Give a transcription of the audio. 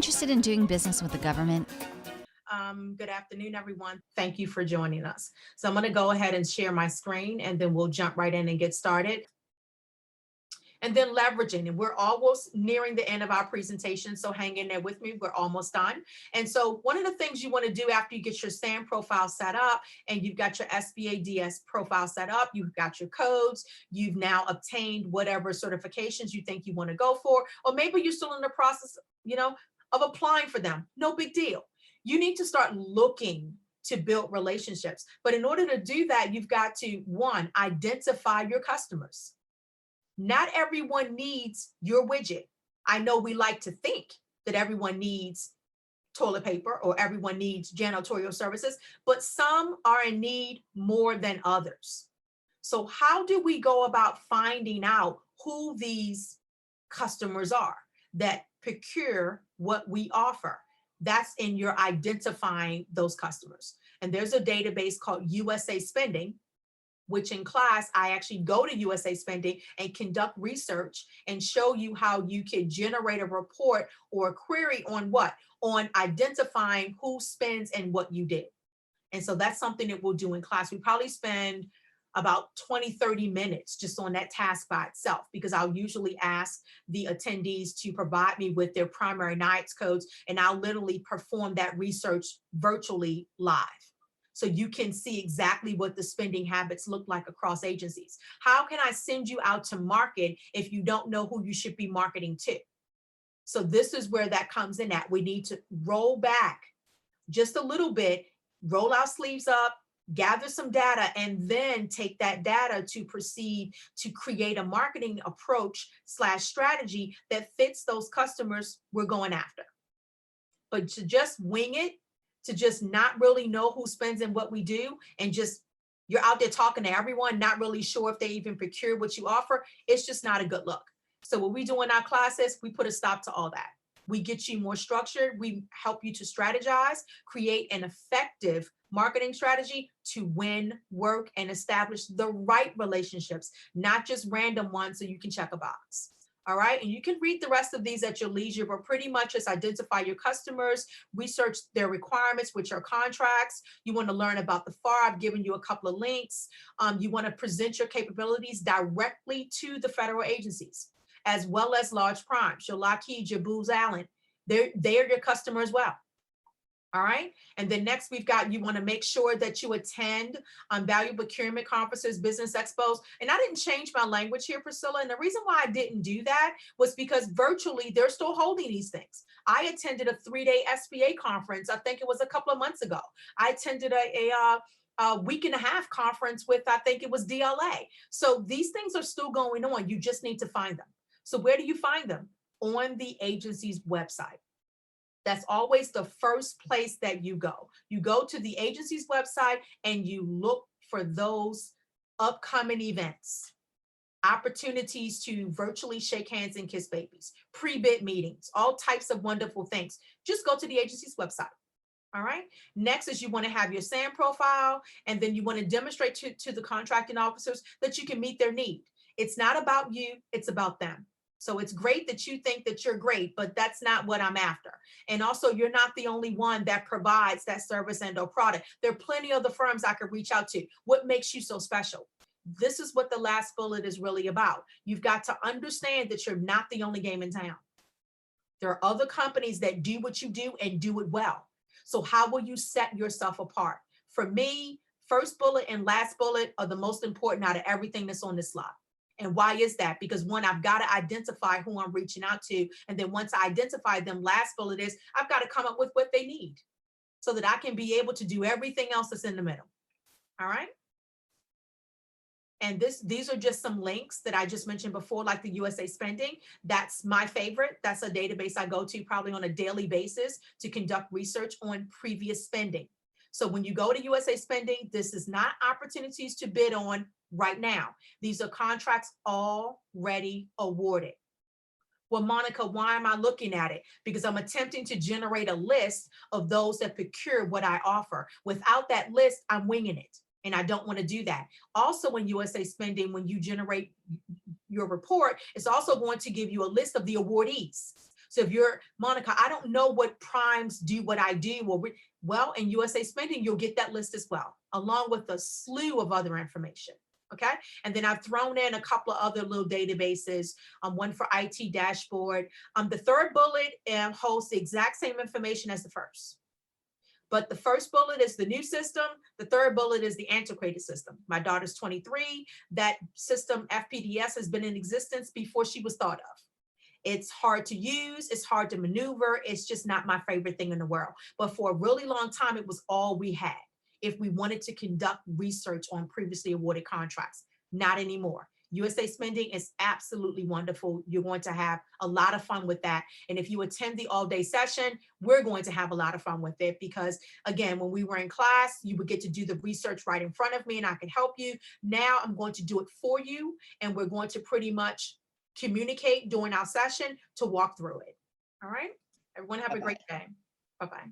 Interested in doing business with the government? Good afternoon, everyone. Thank you for joining us. So I'm going to go ahead and share my screen, and then we'll jump right in and get started. And then leveraging, and we're almost nearing the end of our presentation, so hang in there with me. We're almost done. And so one of the things you want to do after you get your SAM profile set up and you've got your SBA-DS profile set up, you've got your codes, you've now obtained whatever certifications you think you want to go for, or maybe you're still in the process, of applying for them. No big deal. You need to start looking to build relationships. But in order to do that, you've got to, one, identify your customers. Not everyone needs your widget. I know we like to think that everyone needs toilet paper or everyone needs janitorial services, but some are in need more than others. So how do we go about finding out who these customers are that procure what we offer? That's in your identifying those customers. And there's a database called USA Spending, which in class, I actually go to USA Spending and conduct research and show you how you can generate a report or a query on what? On identifying who spends and what you did. And so that's something that we'll do in class. We probably spend about 20, 30 minutes just on that task by itself, because I'll usually ask the attendees to provide me with their primary NIAX codes, and I'll literally perform that research virtually live. So you can see exactly what the spending habits look like across agencies. How can I send you out to market if you don't know who you should be marketing to? So this is where that comes in at. We need to roll back just a little bit, roll our sleeves up, gather some data, and then take that data to proceed to create a marketing approach / strategy that fits those customers we're going after. But to just wing it, to just not really know who spends and what we do, and just you're out there talking to everyone, not really sure if they even procure what you offer, it's just not a good look. So what we do in our classes, we put a stop to all that. We get you more structured. We help you to strategize, create an effective marketing strategy to win, work, and establish the right relationships, not just random ones so you can check a box. All right, and you can read the rest of these at your leisure, but pretty much just identify your customers, research their requirements, which are contracts. You want to learn about the FAR. I've given you a couple of links. You want to present your capabilities directly to the federal agencies, as well as large primes, your Lockheed, your Booz Allen. They're your customer as well. All right. And then next we've got, you want to make sure that you attend value procurement conferences, business expos. And I didn't change my language here, Priscilla. And the reason why I didn't do that was because virtually they're still holding these things. I attended a 3-day SBA conference. I think it was a couple of months ago. I attended a week and a half conference with, I think it was DLA. So these things are still going on. You just need to find them. So where do you find them? On the agency's website. That's always the first place that you go. You go to the agency's website and you look for those upcoming events, opportunities to virtually shake hands and kiss babies, pre-bid meetings, all types of wonderful things. Just go to the agency's website. All right. Next is you want to have your SAM profile, and then you want to demonstrate to the contracting officers that you can meet their need. It's not about you, it's about them. So it's great that you think that you're great, but that's not what I'm after. And also, you're not the only one that provides that service and or product. There are plenty of the firms I could reach out to. What makes you so special? This is what the last bullet is really about. You've got to understand that you're not the only game in town. There are other companies that do what you do and do it well. So how will you set yourself apart? For me, first bullet and last bullet are the most important out of everything that's on this slide. And why is that? Because one, I've got to identify who I'm reaching out to. And then once I identify them, last bullet is I've got to come up with what they need so that I can be able to do everything else that's in the middle. All right. And these are just some links that I just mentioned before, like the USA Spending. That's my favorite. That's a database I go to probably on a daily basis to conduct research on previous spending. So when you go to USA Spending, this is not opportunities to bid on right now. These are contracts already awarded. Well, Monica, why am I looking at it? Because I'm attempting to generate a list of those that procure what I offer. Without that list, I'm winging it. And I don't want to do that. Also, in USA Spending, when you generate your report, it's also going to give you a list of the awardees. So if you're Monica, I don't know what primes do what I do. Well, in USA Spending, you'll get that list as well, along with a slew of other information. Okay. And then I've thrown in a couple of other little databases, one for IT dashboard. The third bullet holds the exact same information as the first. But the first bullet is the new system. The third bullet is the antiquated system. My daughter's 23. That system, FPDS, has been in existence before she was thought of. It's hard to use. It's hard to maneuver. It's just not my favorite thing in the world. But for a really long time, it was all we had if we wanted to conduct research on previously awarded contracts. Not anymore. USA Spending is absolutely wonderful. You're going to have a lot of fun with that. And if you attend the all-day session, we're going to have a lot of fun with it because, again, when we were in class, you would get to do the research right in front of me and I can help you. Now I'm going to do it for you, and we're going to pretty much communicate during our session to walk through it. All right? Everyone have a great day. Bye-bye.